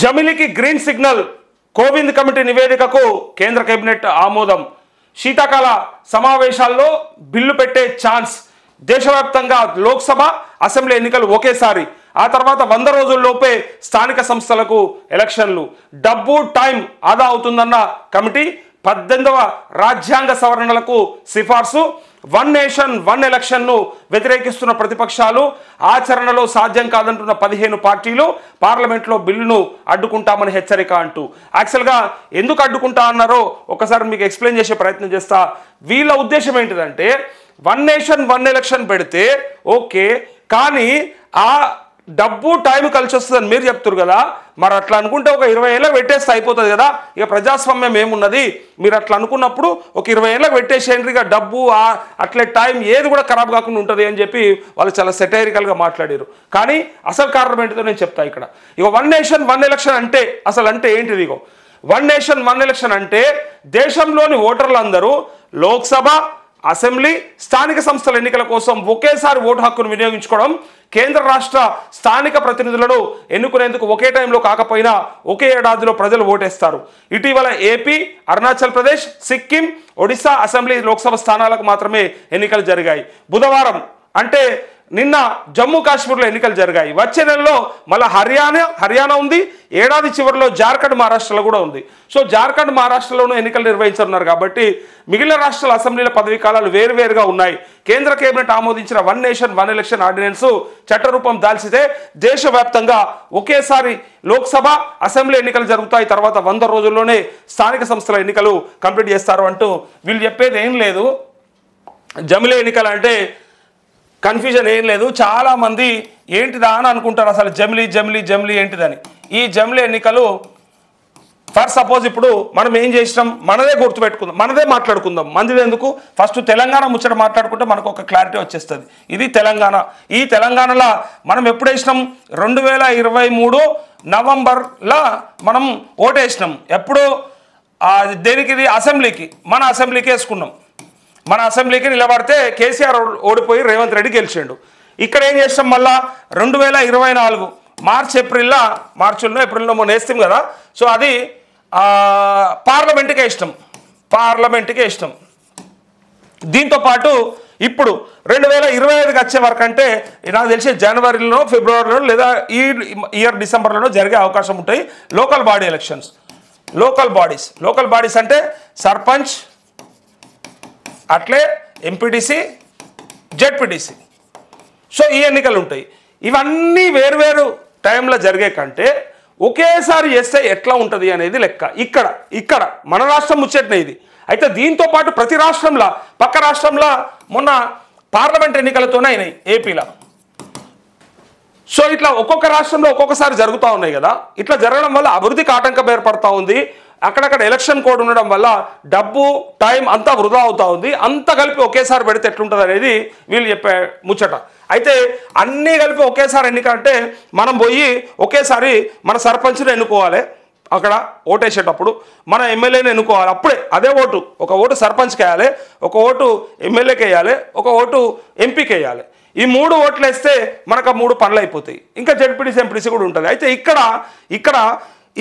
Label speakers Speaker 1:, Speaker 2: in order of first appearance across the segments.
Speaker 1: జమిలికి green signal Kovind committee నివేదికకు కేంద్ర cabinet ఆమోదం. శీతాకాల సమావేశాల్లో బిల్లు పెట్టే ఛాన్స్. దేశవ్యాప్తంగా లోక్సభ అసెంబ్లీ ఎన్నికలు ఒకేసారి. ఆ తర్వాత 100 రోజుల్లోపే స్థానిక సంస్థలకు ఎలక్షన్లు. డబ్బు టైం ఆదా అవుతుందన్న కమిటీ. 18వ రాజ్యాంగ సవరణలకు సిఫార్సు. 1 నేషన్ 1 ఎలక్షన్ను వ్యతిరేకిస్తున్న ప్రతిపక్షాలు. ఆచరణలో సాధ్యం కాదంటున్న 15 పార్టీలు. పార్లమెంట్లో బిల్లును అడ్డుకుంటామని హెచ్చరిక అంటూ. యాక్చువల్గా ఎందుకు అడ్డుకుంటా అన్నారో ఒకసారి మీకు ఎక్స్ప్లెయిన్ చేసే ప్రయత్నం చేస్తా. వీళ్ళ ఉద్దేశం ఏంటిదంటే 1 నేషన్ 1 ఎలక్షన్ పెడితే ఓకే, కానీ ఆ డబ్బు టైం కలిసి వస్తుందని మీరు చెప్తారు కదా. మరి అట్లా అనుకుంటే ఒక 20 ఏళ్ళకి పెట్టేస్తే అయిపోతుంది కదా. ఇక ప్రజాస్వామ్యం ఏమున్నది? మీరు అట్లా అనుకున్నప్పుడు ఒక 20 ఏళ్ళకి పెట్టేసేయండి. ఇక డబ్బు అట్లే టైం ఏది కూడా ఖరాబ్ కాకుండా ఉంటుంది అని చెప్పి వాళ్ళు చాలా సెటైరికల్గా మాట్లాడారు. కానీ అసలు కారణం ఏంటిదో నేను చెప్తా ఇక్కడ. ఇక 1 నేషన్ 1 ఎలక్షన్ అంటే అసలు అంటే ఏంటిది? ఇగో 1 నేషన్ 1 ఎలక్షన్ అంటే దేశంలోని ఓటర్లందరూ లోక్సభ, అసెంబ్లీ, స్థానిక సంస్థల ఎన్నికల కోసం ఒకేసారి ఓటు హక్కును వినియోగించుకోవడం. కేంద్ర రాష్ట్ర స్థానిక ప్రతినిధులను ఎన్నుకునేందుకు ఒకే టైంలో కాకపోయినా ఒకే ఏడాదిలో ప్రజలు ఓటేస్తారు. ఇటీవల ఏపీ, అరుణాచల్ ప్రదేశ్, సిక్కిం, ఒడిశా అసెంబ్లీ, లోక్సభ స్థానాలకు మాత్రమే ఎన్నికలు జరిగాయి. బుధవారం అంటే నిన్న జమ్మూ కాశ్మీర్లో ఎన్నికలు జరిగాయి. వచ్చే నెలలో మళ్ళీ హర్యానా ఉంది. ఏడాది చివరిలో జార్ఖండ్, మహారాష్ట్రలో కూడా ఉంది. సో జార్ఖండ్, మహారాష్ట్రలోనూ ఎన్నికలు నిర్వహించనున్నారు కాబట్టి మిగిలిన రాష్ట్రాల అసెంబ్లీల పదవీ కాలాలు వేరువేరుగా ఉన్నాయి. కేంద్ర కేబినెట్ ఆమోదించిన 1 నేషన్ 1 ఎలక్షన్ ఆర్డినెన్స్ చట్టరూపం దాల్చితే దేశవ్యాప్తంగా ఒకేసారి లోక్సభ, అసెంబ్లీ ఎన్నికలు జరుగుతాయి. తర్వాత 100 రోజుల్లోనే స్థానిక సంస్థల ఎన్నికలు కంప్లీట్ చేస్తారు అంటూ వీళ్ళు చెప్పేది ఏం లేదు. జమిలీ ఎన్నికలు అంటే కన్ఫ్యూజన్ ఏం లేదు. చాలామంది ఏంటిదా అని అనుకుంటారు. అసలు జమిలీ ఏంటిదని. ఈ జమిలీ ఎన్నికలు ఫర్ సపోజ్ ఇప్పుడు మనం ఏం చేసినాం, మనదే గుర్తుపెట్టుకుందాం, మనదే మాట్లాడుకుందాం. మందిది ఎందుకు? ఫస్ట్ తెలంగాణ ముచ్చట మాట్లాడుకుంటే మనకు ఒక క్లారిటీ వచ్చేస్తుంది. ఇది తెలంగాణ. ఈ తెలంగాణలో మనం ఎప్పుడు వేసినాం? 2023 నవంబర్లో మనం ఓటేసినాం. ఎప్పుడు? దేనికి? ఇది అసెంబ్లీకి. మన అసెంబ్లీకి వేసుకున్నాం. మన అసెంబ్లీకి నిలబడితే కేసీఆర్ ఓడిపోయి రేవంత్ రెడ్డి గెలిచిండు. ఇక్కడ ఏం చేస్తాం? మళ్ళా 2024 ఏప్రిల్లో మొన్న వేస్తాం కదా. సో అది పార్లమెంట్కే ఇష్టం. దీంతోపాటు ఇప్పుడు 2025కి వచ్చే వరకు అంటే నాకు తెలిసి జనవరిలో, ఫిబ్రవరిలో లేదా ఈ ఇయర్ డిసెంబర్లోనో జరిగే అవకాశం ఉంటాయి local body elections. Local bodies అంటే సర్పంచ్, అట్లే ఎంపీటీసీ, జెడ్పీటీసీ. సో ఈ ఎన్నికలు ఉంటాయి. ఇవన్నీ వేరువేరు టైంలో జరిగే కంటే ఒకేసారి చేస్తే ఎట్లా ఉంటుంది అనేది లెక్క. ఇక్కడ మన రాష్ట్రం ముచ్చట్నే ఇది. అయితే దీంతో పాటు ప్రతి రాష్ట్రంలో, పక్క రాష్ట్రంలో మొన్న పార్లమెంట్ ఎన్నికలతోనే అయినాయి ఏపీలో. సో ఇట్లా ఒక్కొక్క రాష్ట్రంలో ఒక్కొక్కసారి జరుగుతూ ఉన్నాయి కదా. ఇట్లా జరగడం వల్ల అభివృద్ధికి ఆటంకం ఏర్పడుతూ ఉంది. అక్కడక్కడ ఎలక్షన్ కోడ్ ఉండడం వల్ల డబ్బు, టైం అంతా వృధా అవుతూ ఉంది. అంతా కలిపి ఒకేసారి పెడితే ఎట్లుంటుంది అనేది వీళ్ళు చెప్పే ముచ్చట. అయితే అన్నీ కలిపి ఒకేసారి ఎన్నిక అంటే మనం పోయి ఒకేసారి మన సర్పంచ్ని ఎన్నుకోవాలి. అక్కడ ఓటేసేటప్పుడు మన ఎమ్మెల్యేని ఎన్నుకోవాలి. అప్పుడే అదే ఓటు. ఒక ఓటు సర్పంచ్కి వేయాలి, ఒక ఓటు ఎమ్మెల్యేకి వేయాలి, ఒక ఓటు ఎంపీకి వేయాలి. ఈ 3 ఓట్లు వేస్తే మనకు ఆ 3 పనులు అయిపోతాయి. ఇంకా జెడ్పీటీసీ, ఎంపీటీసీ కూడా ఉంటుంది. అయితే ఇక్కడ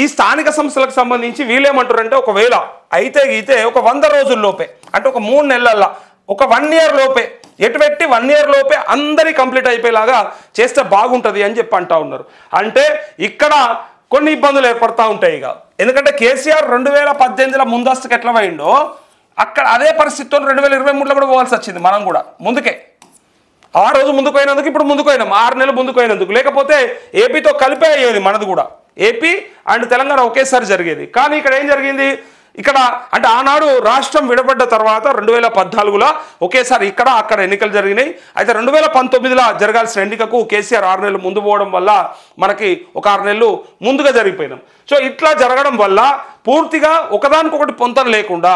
Speaker 1: ఈ స్థానిక సంస్థలకు సంబంధించి వీళ్ళేమంటారంటే ఒకవేళ అయితే ఒక 100 రోజుల్లోపే అంటే ఒక 3 నెలల్లో, ఒక 1 ఇయర్ లోపే ఎటు పెట్టి 1 ఇయర్ లోపే అందరి కంప్లీట్ అయిపోయేలాగా చేస్తే బాగుంటుంది అని చెప్పి అంటూ ఉన్నారు. అంటే ఇక్కడ కొన్ని ఇబ్బందులు ఏర్పడతా ఉంటాయి. ఇక ఎందుకంటే కేసీఆర్ 2018లో ముందస్తుకు ఎట్లా పోయిండో అక్కడ అదే పరిస్థితితో 2023లో కూడా పోవాల్సి వచ్చింది. మనం కూడా ముందుకే ఆ రోజు ముందుకు పోయినందుకు ఇప్పుడు ముందుకు పోయినాం. 6 నెలలు ముందుకు పోయినందుకు. లేకపోతే ఏపీతో కలిపే అయ్యేది మనది కూడా. ఏపీ అండ్ తెలంగాణ ఒకేసారి జరిగేది. కానీ ఇక్కడ ఏం జరిగింది? ఇక్కడ అంటే ఆనాడు రాష్ట్రం విడబడ్డ తర్వాత 2014లో ఒకేసారి అక్కడ ఎన్నికలు జరిగినాయి. అయితే 2019లో జరగాల్సిన ఎన్నికకు కేసీఆర్ 6 నెలలు ముందు పోవడం వల్ల మనకి ఒక 6 నెలలు ముందుగా జరిగిపోయినాం. సో ఇట్లా జరగడం వల్ల పూర్తిగా ఒకదానికొకటి పొంతన లేకుండా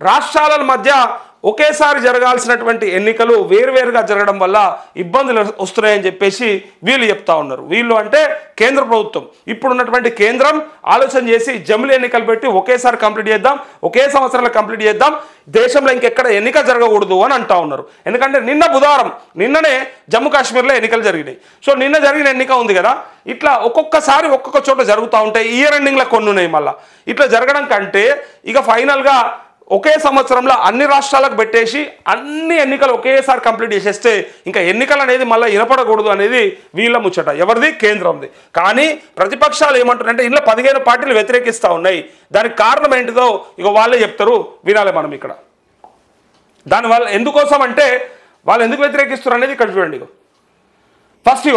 Speaker 1: రాష్ట్రాల మధ్య ఒకేసారి జరగాల్సినటువంటి ఎన్నికలు వేరువేరుగా జరగడం వల్ల ఇబ్బందులు వస్తున్నాయని చెప్పేసి వీళ్ళు చెప్తా ఉన్నారు. వీళ్ళు అంటే కేంద్ర ప్రభుత్వం. ఇప్పుడున్నటువంటి కేంద్రం ఆలోచన చేసి జమిలి ఎన్నికలు పెట్టి ఒకేసారి కంప్లీట్ చేద్దాం, ఒకే సంవత్సరంలో కంప్లీట్ చేద్దాం, దేశంలో ఇంకెక్కడ ఎన్నిక జరగకూడదు అని అంటా ఉన్నారు. ఎందుకంటే నిన్న బుధవారం నిన్ననే జమ్మూ కాశ్మీర్లో ఎన్నికలు జరిగినాయి. సో నిన్న జరిగిన ఎన్నిక ఉంది కదా, ఇట్లా ఒక్కొక్కసారి ఒక్కొక్క చోట జరుగుతూ ఉంటాయి. ఇయర్ ఎండింగ్లో కొన్ని ఉన్నాయి. మళ్ళీ ఇట్లా జరగడం కంటే ఇక ఫైనల్గా ఒకే సంవత్సరంలో అన్ని రాష్ట్రాలకు పెట్టేసి అన్ని ఎన్నికలు ఒకేసారి కంప్లీట్ చేసేస్తే ఇంకా ఎన్నికలు అనేది మళ్ళీ వినపడకూడదు అనేది వీళ్ళ ముచ్చట. ఎవరిది? కేంద్రంది. కానీ ప్రతిపక్షాలు ఏమంటారంటే ఇంట్లో 15 పార్టీలు వ్యతిరేకిస్తూ ఉన్నాయి. దానికి కారణం ఏంటిదో ఇక వాళ్ళే చెప్తారు, వినాలి మనం ఇక్కడ. దానివల్ల ఎందుకోసం అంటే వాళ్ళు ఎందుకు వ్యతిరేకిస్తారు అనేది ఇక్కడ చూడండి. ఫస్ట్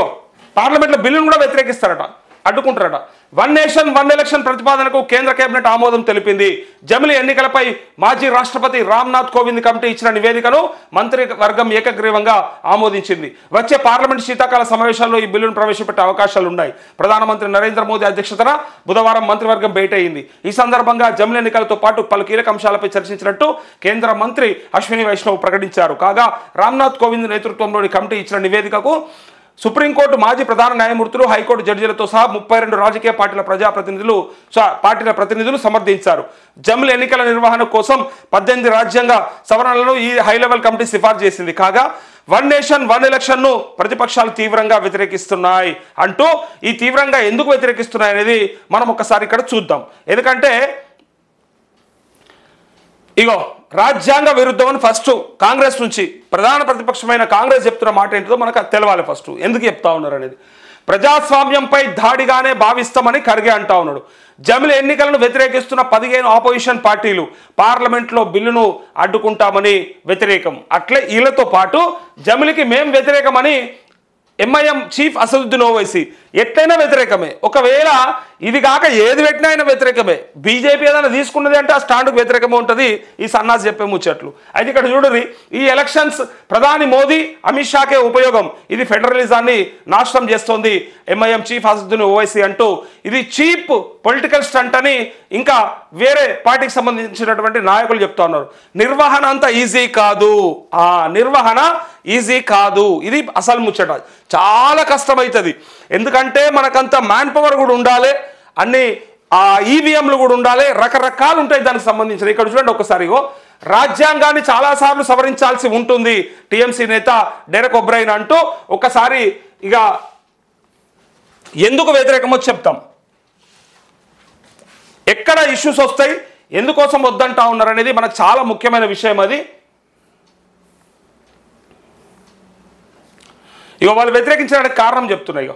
Speaker 1: పార్లమెంట్లో బిల్లును కూడా వ్యతిరేకిస్తారట, అడ్డుకుంటారట. వన్ నేషన్ వన్ ఎలక్షన్ ప్రతిపాదనకు కేంద్ర కేబినెట్ ఆమోదం తెలిపింది. జమిలి ఎన్నికలపై మాజీ రాష్ట్రపతి రామ్నాథ్ కోవింద్ కమిటీ ఇచ్చిన నివేదికను మంత్రివర్గం ఏకగ్రీవంగా ఆమోదించింది. వచ్చే పార్లమెంట్ శీతాకాల సమావేశాల్లో ఈ బిల్లును ప్రవేశపెట్టే అవకాశాలు ఉన్నాయి. ప్రధానమంత్రి నరేంద్ర మోదీ అధ్యక్షతన బుధవారం మంత్రివర్గం భేటీ అయింది. ఈ సందర్భంగా జమిలి ఎన్నికలతో పాటు పలు కీలక అంశాలపై చర్చించినట్టు కేంద్ర మంత్రి అశ్విని వైష్ణవ్ ప్రకటించారు. కాగా రామ్నాథ్ కోవింద్ నేతృత్వంలోని కమిటీ ఇచ్చిన నివేదికకు సుప్రీంకోర్టు మాజీ ప్రధాన న్యాయమూర్తులు, హైకోర్టు జడ్జీలతో సహా 32 రాజకీయ పార్టీల ప్రతినిధులు సమర్థించారు. జమిలి ఎన్నికల నిర్వహణ కోసం 18 రాజ్యాంగ సవరణలను ఈ హైలెవెల్ కమిటీ సిఫార్సు చేసింది. కాగా వన్ నేషన్ వన్ ఎలక్షన్ను ప్రతిపక్షాలు తీవ్రంగా వ్యతిరేకిస్తున్నాయి అంటూ ఈ తీవ్రంగా ఎందుకు వ్యతిరేకిస్తున్నాయి అనేది మనం ఒకసారి ఇక్కడ చూద్దాం. ఎందుకంటే రాజ్యాంగ విరుద్ధమని ఫస్ట్ కాంగ్రెస్ నుంచి ప్రధాన ప్రతిపక్షమైన కాంగ్రెస్ చెప్తున్న మాట ఏంటిదో మనకు తెలవాలి. ఫస్ట్ ఎందుకు చెప్తా ఉన్నారు అనేది ప్రజాస్వామ్యంపై దాడిగానే భావిస్తామని ఖర్గే అంటా ఉన్నాడు. జమిలి ఎన్నికలను వ్యతిరేకిస్తున్న 15 ఆపోజిషన్ పార్టీలు పార్లమెంట్లో బిల్లును అడ్డుకుంటామని వ్యతిరేకం. అట్లే వీళ్ళతో పాటు జమిలికి మేం వ్యతిరేకమని ఎంఐఎం చీఫ్ అసదుద్దీన్ ఓవైసీ ఎట్లయినా వ్యతిరేకమే. ఒకవేళ ఇది కాక ఏది పెట్టినా అయినా వ్యతిరేకమే. బీజేపీ ఏదైనా తీసుకున్నది అంటే ఆ స్టాండ్కు వ్యతిరేకమే ఉంటుంది. ఈ సన్నాసి చెప్పే ముచ్చట్లు అయితే ఇక్కడ చూడరి. ఈ ఎలక్షన్స్ ప్రధాని మోదీ, అమిత్ షాకే ఉపయోగం. ఇది ఫెడరలిజాన్ని నాశనం చేస్తోంది ఎంఐఎం చీఫ్ అసదుద్దీన్ ఓవైసీ అంటూ ఇది చీప్ పొలిటికల్ స్టంట్ అని ఇంకా వేరే పార్టీకి సంబంధించినటువంటి నాయకులు చెప్తా ఉన్నారు. నిర్వహణ అంత ఈజీ కాదు. నిర్వహణ ఈజీ కాదు. ఇది అసలు ముచ్చట. చాలా కష్టమవుతుంది. ఎందుకంటే మనకంత మ్యాన్ పవర్ కూడా ఉండాలి, అన్ని ఈవీఎంలు కూడా ఉండాలి, రకరకాలు ఉంటాయి దానికి సంబంధించిన. ఇక్కడ చూడండి ఒకసారి, రాజ్యాంగాన్ని చాలాసార్లు సవరించాల్సి ఉంటుంది టీఎంసీ నేత డెరెక్ ఒబ్రైన్ అంటూ ఒకసారి ఇక ఎందుకు వ్యతిరేకమో చెప్తాం. ఎక్కడ ఇష్యూస్ వస్తాయి, ఎందుకోసం వద్దంటా ఉన్నారు అనేది మనకు చాలా ముఖ్యమైన విషయం. అది వాళ్ళు వ్యతిరేకించడానికి కారణం చెప్తున్నాయి.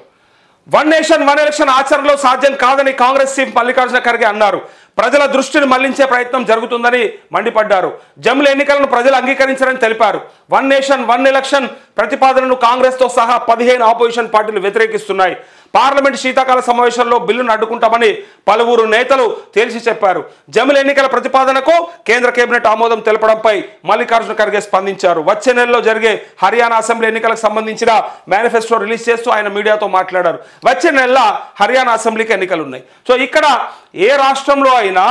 Speaker 1: వన్ నేషన్ వన్ ఎలక్షన్ ఆచరణలో సాధ్యం కాదని కాంగ్రెస్ చీఫ్ మల్లికార్జున ఖర్గే అన్నారు. ప్రజల దృష్టిని మళ్లించే ప్రయత్నం జరుగుతుందని మండిపడ్డారు. జమిలి ఎన్నికలను ప్రజలు అంగీకరించారని తెలిపారు. వన్ నేషన్ వన్ ఎలక్షన్ ప్రతిపాదనను కాంగ్రెస్తో సహా 15 ఆపోజిషన్ పార్టీలు వ్యతిరేకిస్తున్నాయి. పార్లమెంట్ శీతాకాల సమావేశంలో బిల్లును అడ్డుకుంటామని పలువురు నేతలు తేల్చి చెప్పారు. జమిలి ఎన్నికల ప్రతిపాదనకు కేంద్ర కేబినెట్ ఆమోదం తెలపడంపై మల్లికార్జున ఖర్గే స్పందించారు. వచ్చే నెలలో జరిగే హర్యానా అసెంబ్లీ ఎన్నికలకు సంబంధించిన మేనిఫెస్టో రిలీజ్ చేస్తూ ఆయన మీడియాతో మాట్లాడారు. వచ్చే నెలలో హర్యానా అసెంబ్లీకి ఎన్నికలు ఉన్నాయి. సో ఇక్కడ ఏ రాష్ట్రంలో అయినా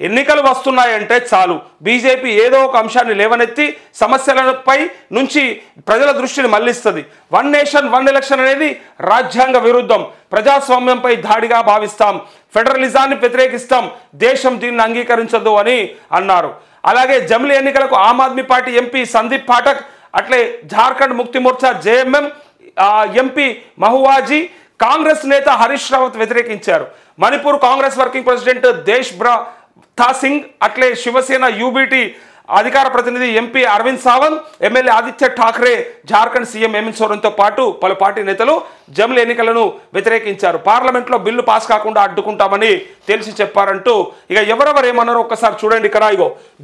Speaker 1: ఎన్నికలు వస్తున్నాయంటే చాలు బీజేపీ ఏదో ఒక అంశాన్ని లేవనెత్తి సమస్యలపై నుంచి ప్రజల దృష్టిని మళ్లిస్తుంది. వన్ నేషన్ వన్ ఎలక్షన్ అనేది రాజ్యాంగ విరుద్ధం, ప్రజాస్వామ్యంపై దాడిగా భావిస్తాం, ఫెడరలిజాన్ని వ్యతిరేకిస్తాం, దేశం దీన్ని అంగీకరించదు అని అన్నారు. అలాగే జమిలి ఎన్నికలకు ఆమ్ ఆద్మీ పార్టీ ఎంపీ సందీప్ పాఠక్, అట్లే జార్ఖండ్ ముక్తి మోర్చా జేఎంఎం ఎంపీ మహువాజీ, కాంగ్రెస్ నేత హరీష్ రావత్ వ్యతిరేకించారు. మణిపూర్ కాంగ్రెస్ వర్కింగ్ ప్రెసిడెంట్ దేశ్ బ్రా సింగ్, అట్లే శివసేన యూబీటీ అధికార ప్రతినిధి MP Arvind Sawant, MLA Aditya Thackeray, Jharkhand CM Hemant సోరెన్తో పాటు పలు పార్టీ నేతలు జమిలి ఎన్నికలను వ్యతిరేకించారు. పార్లమెంట్లో బిల్లు పాస్ కాకుండా అడ్డుకుంటామని తెలిసి చెప్పారంటూ ఇక ఎవరెవరు ఏమన్నారో ఒక్కసారి చూడండి. ఇక్కడ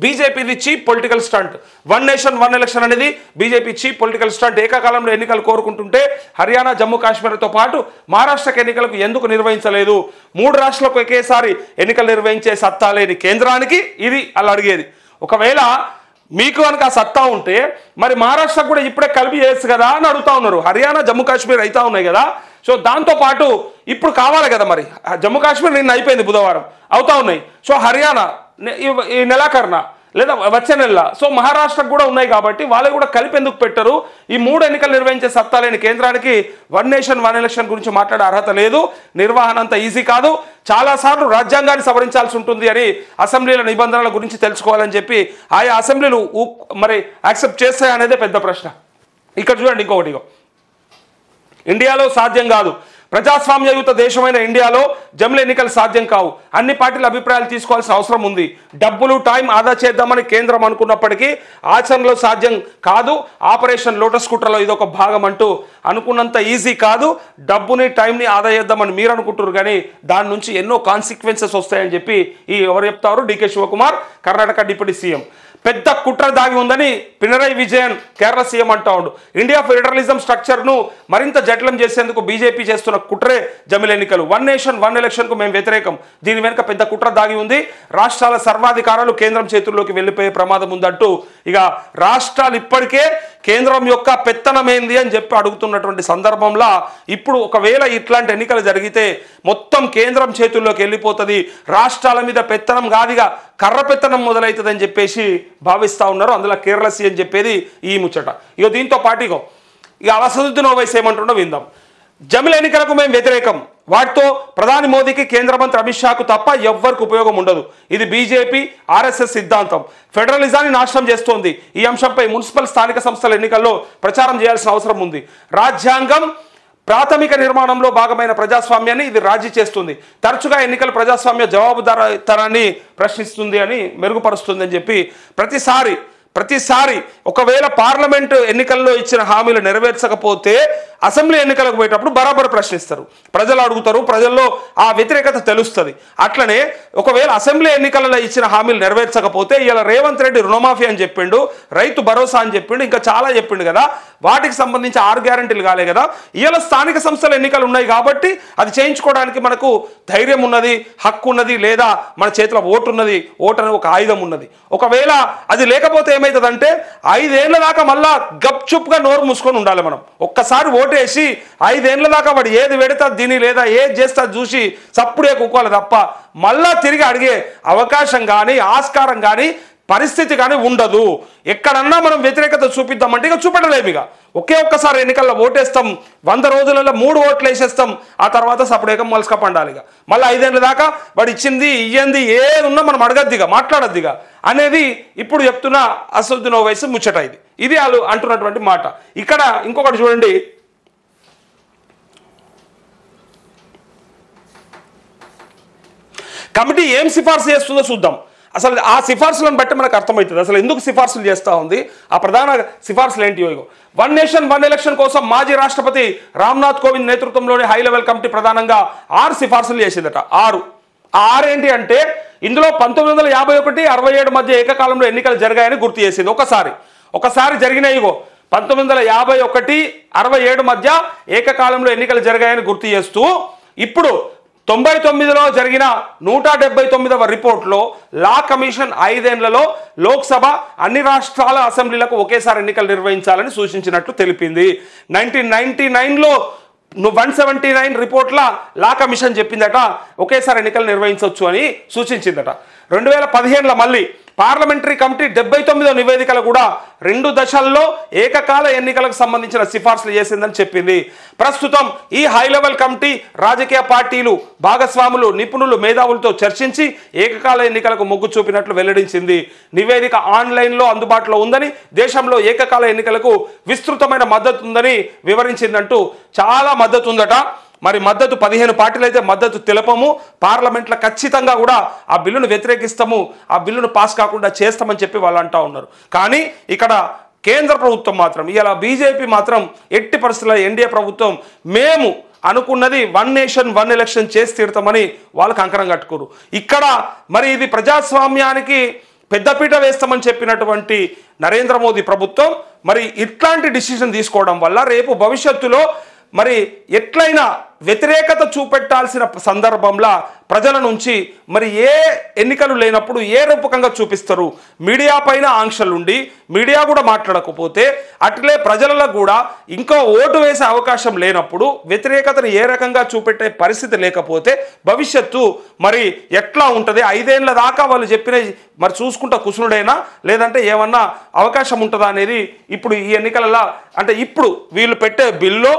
Speaker 1: బీజేపీది cheap political stunt. One nation one election అనేది బీజేపీ చీప్ పొలిటికల్ స్టంట్. ఏకకాలంలో ఎన్నికలు కోరుకుంటుంటే హర్యానా, జమ్మూ కాశ్మీర్తో పాటు మహారాష్ట్రకు ఎన్నికలకు ఎందుకు నిర్వహించలేదు? 3 రాష్ట్రాలకు ఒకేసారి ఎన్నికలు నిర్వహించే సత్తా లేని కేంద్రానికి ఇది అలా అడిగేది. ఒకవేళ మీకు కనుక ఆ సత్తా ఉంటే మరి మహారాష్ట్రకు కూడా ఇప్పుడే కలిపి చేయొచ్చు కదా అని అడుగుతా ఉన్నారు. హర్యానా, జమ్మూ కాశ్మీర్ అవుతా ఉన్నాయి కదా. సో దాంతోపాటు ఇప్పుడు కావాలి కదా. మరి జమ్మూ కాశ్మీర్ నిన్న అయిపోయింది, బుధవారం అవుతా ఉన్నాయి. సో హర్యానా ఈ నెలాఖరున లేదా వచ్చే నెల. సో మహారాష్ట్రకు కూడా ఉన్నాయి కాబట్టి వాళ్ళు కూడా కలిపి ఎందుకు పెట్టరు? ఈ 3 ఎన్నికలు నిర్వహించే సత్తా లేని కేంద్రానికి వన్ నేషన్ వన్ ఎలక్షన్ గురించి మాట్లాడే అర్హత లేదు. నిర్వహణ అంత ఈజీ కాదు. చాలాసార్లు రాజ్యాంగాన్ని సవరించాల్సి ఉంటుంది అని అసెంబ్లీల నిబంధనల గురించి తెలుసుకోవాలని చెప్పి ఆయా అసెంబ్లీలు మరి యాక్సెప్ట్ చేస్తాయనేదే పెద్ద ప్రశ్న. ఇక్కడ చూడండి ఇంకొకటి, ఇండియాలో సాధ్యం కాదు. ప్రజాస్వామ్యయుత దేశమైన ఇండియాలో జమిలి ఎన్నికలు సాధ్యం కావు. అన్ని పార్టీల అభిప్రాయాలు తీసుకోవాల్సిన అవసరం ఉంది. డబ్బులు టైం ఆదా చేద్దామని కేంద్రం అనుకున్నప్పటికీ ఆచరణలో సాధ్యం కాదు. ఆపరేషన్ లోటస్ కుట్రలో ఇదొక భాగం అంటూ అనుకున్నంత ఈజీ కాదు. డబ్బుని టైంని ఆదా చేద్దామని మీరు అనుకుంటారు, కానీ దాని నుంచి ఎన్నో కాన్సిక్వెన్సెస్ వస్తాయని చెప్పి ఎవరు చెప్తారు? D K Shivakumar, Karnataka deputy CM. పెద్ద కుట్ర దాగి ఉందని పినరయి విజయన్ కేరళ సీఎం అంటా ఉండు. ఇండియా ఫెడరలిజం స్ట్రక్చర్ను మరింత జటిలం చేసేందుకు బీజేపీ చేస్తున్న కుట్రే జమిలి ఎన్నికలు. వన్ నేషన్ వన్ ఎలక్షన్కు మేము వ్యతిరేకం. దీని వెనుక పెద్ద కుట్ర దాగి ఉంది. రాష్ట్రాల సర్వాధికారాలు కేంద్రం చేతుల్లోకి వెళ్ళిపోయే ప్రమాదం ఉందంటూ ఇక రాష్ట్రాలు ఇప్పటికే కేంద్రం యొక్క పెత్తనమేంది అని చెప్పి అడుగుతున్నటువంటి సందర్భంలో ఇప్పుడు ఒకవేళ ఇట్లాంటి ఎన్నికలు జరిగితే మొత్తం కేంద్రం చేతుల్లోకి వెళ్ళిపోతుంది. రాష్ట్రాల మీద పెత్తనం కాదుగా కర్ర పెత్తనం మొదలవుతుందని చెప్పేసి భావిస్తూ ఉన్నారు. అందులో కేరళ సీఎం చెప్పేది ఈ ముచ్చట. ఇక దీంతో పాటు ఇక అసదుద్దీన్ ఓవైసీ ఏమంటుండో విందాం. జమిలి ఎన్నికలకు మేము వ్యతిరేకం. వాటితో ప్రధాని మోదీకి కేంద్ర మంత్రి అమిత్ షాకు తప్ప ఎవ్వరికి ఉపయోగం ఉండదు. ఇది బీజేపీ ఆర్ఎస్ఎస్ సిద్ధాంతం. ఫెడరలిజాన్ని నాశనం చేస్తోంది. ఈ అంశంపై మున్సిపల్ స్థానిక సంస్థల ఎన్నికల్లో ప్రచారం చేయాల్సిన అవసరం ఉంది. రాజ్యాంగం ప్రాథమిక నిర్మాణంలో భాగమైన ప్రజాస్వామ్యాన్ని ఇది రాజీ చేస్తుంది. తరచుగా ఎన్నికల ప్రజాస్వామ్య జవాబుదారీతనాన్ని ప్రశ్నిస్తుంది అని మెరుగుపరుస్తుంది అని చెప్పి ప్రతిసారి ఒకవేళ పార్లమెంటు ఎన్నికల్లో ఇచ్చిన హామీలు నెరవేర్చకపోతే అసెంబ్లీ ఎన్నికలకు పోయేటప్పుడు బరాబర్ ప్రశ్నిస్తారు. ప్రజలు అడుగుతారు. ప్రజల్లో ఆ వ్యతిరేకత తెలుస్తుంది. అట్లనే ఒకవేళ అసెంబ్లీ ఎన్నికలలో ఇచ్చిన హామీలు నెరవేర్చకపోతే ఇలా రేవంత్ రెడ్డి రుణమాఫీ అని చెప్పిండు, రైతు భరోసా అని చెప్పిండు, ఇంకా చాలా చెప్పిండు కదా. వాటికి సంబంధించి 6 గ్యారెంటీలు కాలే కదా. ఇలా స్థానిక సంస్థల ఎన్నికలు ఉన్నాయి కాబట్టి అది చేయించుకోవడానికి మనకు ధైర్యం ఉన్నది, హక్కు ఉన్నది, లేదా మన చేతిలో ఓటు ఉన్నది. ఓటు అనేది ఒక ఆయుధం ఉన్నది. ఒకవేళ అది లేకపోతే ఏమవుతుందంటే 5 ఏళ్ల దాకా మళ్ళా గప్చుప్గా నోరు మూసుకొని ఉండాలి. మనం ఒక్కసారి ఓటేసి 5 ఏళ్ల దాకా వాడు ఏది పెడతా దీని లేదా ఏది చేస్తా చూసి సప్పుడే కుక్కోవాలి తప్ప మళ్ళా తిరిగి అడిగే అవకాశం కానీ ఆస్కారం కానీ పరిస్థితి కానీ ఉండదు. ఎక్కడన్నా మనం వ్యతిరేకత చూపిద్దామంటే ఇక చూపెట్టలేము. ఇక ఒక్కసారి ఎన్నికల్లో ఓటేస్తాం, 100 రోజులలో 3 ఓట్లు వేసేస్తాం. ఆ తర్వాత సపరేకం మలసక పండాలి. ఇక మళ్ళీ 5 ఏళ్ళ దాకా వాడు ఇచ్చింది ఇయ్యంది ఏది ఉన్నా మనం అడగద్దిగా మాట్లాడద్దిగా అనేది ఇప్పుడు చెప్తున్న అసదుద్దీన్ ఓవైసీ ముచ్చట. ఇది వాళ్ళు అంటున్నటువంటి మాట. ఇక్కడ ఇంకొకటి చూడండి, కమిటీ ఏం సిఫార్సు చేస్తుందో చూద్దాం. అసలు ఆ సిఫార్సులను బట్టి మనకు అర్థమవుతుంది అసలు ఎందుకు సిఫార్సులు చేస్తూ ఉంది. ఆ ప్రధాన సిఫార్సులు ఏంటియో. వన్ నేషన్ వన్ ఎలక్షన్ కోసం మాజీ రాష్ట్రపతి రామ్నాథ్ కోవింద్ నేతృత్వంలోని హై లెవెల్ కమిటీ ప్రధానంగా 6 సిఫార్సులు చేసిందట. 6 ఏంటి అంటే ఇందులో 1951, 67 మధ్య ఏకకాలంలో ఎన్నికలు జరిగాయని గుర్తు చేసింది. ఒకసారి జరిగినాయి. 1951, 67 మధ్య ఏకకాలంలో ఎన్నికలు జరిగాయని గుర్తు చేస్తూ ఇప్పుడు 99లో జరిగిన 179వ రిపోర్ట్లో లా కమిషన్ 5 ఏళ్లలో లోక్సభ అన్ని రాష్ట్రాల అసెంబ్లీలకు ఒకేసారి ఎన్నికలు నిర్వహించాలని సూచించినట్లు తెలిపింది. 1999లో 179 రిపోర్ట్ల లా కమిషన్ చెప్పిందట ఒకేసారి ఎన్నికలు నిర్వహించవచ్చు అని సూచించిందట. 2015లో మళ్ళీ పార్లమెంటరీ కమిటీ 79వ నివేదికలు కూడా 2 దశల్లో ఏకకాల ఎన్నికలకు సంబంధించిన సిఫార్సులు చేసిందని చెప్పింది. ప్రస్తుతం ఈ హై లెవెల్ కమిటీ రాజకీయ పార్టీలు, భాగస్వాములు, నిపుణులు, మేధావులతో చర్చించి ఏకకాల ఎన్నికలకు మొగ్గు చూపినట్లు వెల్లడించింది. నివేదిక ఆన్లైన్లో అందుబాటులో ఉందని, దేశంలో ఏకకాల ఎన్నికలకు విస్తృతమైన మద్దతు ఉందని వివరించిందంటూ చాలా మద్దతు ఉందట. మరి మద్దతు 15 పార్టీలు అయితే మద్దతు తెలపము, పార్లమెంట్లో ఖచ్చితంగా కూడా ఆ బిల్లును వ్యతిరేకిస్తాము, ఆ బిల్లును పాస్ కాకుండా చేస్తామని చెప్పి వాళ్ళు అంటూ ఉన్నారు. కానీ ఇక్కడ కేంద్ర ప్రభుత్వం మాత్రం ఇలా బీజేపీ మాత్రం ఎట్టి పరిస్థితుల్లో ఎన్డీఏ ప్రభుత్వం మేము అనుకున్నది వన్ నేషన్ వన్ ఎలక్షన్ చేసి తీరుతామని వాళ్ళు కంకణం కట్టుకోరు. ఇక్కడ మరి ఇది ప్రజాస్వామ్యానికి పెద్దపీట వేస్తామని చెప్పినటువంటి నరేంద్ర మోదీ ప్రభుత్వం మరి ఇట్లాంటి డిసిషన్ తీసుకోవడం వల్ల రేపు భవిష్యత్తులో మరి ఎట్లయినా వ్యతిరేకత చూపెట్టాల్సిన సందర్భంలో ప్రజల నుంచి మరి ఏ ఎన్నికలు లేనప్పుడు ఏ రూపకంగా చూపిస్తారు? మీడియా పైన ఆంక్షలుండి మీడియా కూడా మాట్లాడకపోతే అట్లే ప్రజలలో కూడా ఇంకా ఓటు వేసే అవకాశం లేనప్పుడు వ్యతిరేకతను ఏ రకంగా చూపెట్టే పరిస్థితి లేకపోతే భవిష్యత్తు మరి ఎట్లా ఉంటుంది? 5 ఏళ్ల దాకా వాళ్ళు చెప్పిన మరి చూసుకుంటా కుసునుడైనా లేదంటే ఏమన్నా అవకాశం ఉంటుందా అనేది ఇప్పుడు ఈ ఎన్నికలలో అంటే ఇప్పుడు వీళ్ళు పెట్టే బిల్లో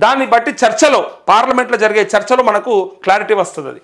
Speaker 1: దాన్ని బట్టి చర్చలో పార్లమెంట్లో జరిగే చర్చలో మనకు క్లారిటీ వస్తుంది.